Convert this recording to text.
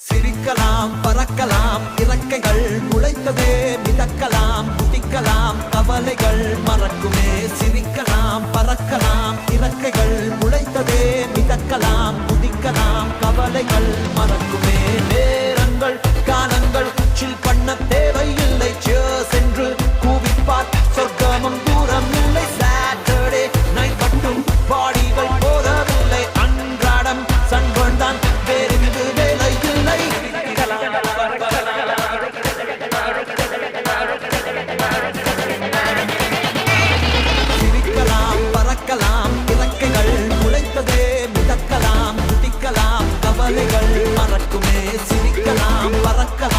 சிரிக்கலாம் பறக்கலாம் இறக்கைகள் முளைத்ததே மிதக்கலாம் குதிக்கலாம் கவலைகள் மறக்குமே சிரிக்கலாம் பறக்கலாம் இறக்கைகள் முளைத்ததே மிதக்கலாம் குதிக்கலாம் கவலைகள் மறக்குமே நேரங்கள் காலங்கள் சில் பண்ண தேவையில்லை சென்று கூவிப்பார் சொர்க்கமும் தூரம் இல்லை சாட்டர்டே நைட் மட்டும் பாடிகள் போதவில்லை அன்றாடம் சன்பன் தான் வேறிங்கு வேலை இல்லை சிரிக்கலாம் பறக்கலாம் இறக்கைகள் முளைத்ததே மிதக்கலாம் குதிக்கலாம் கவலைகள் மறக்குமே சிரிக்கலாம் பறக்கலாம்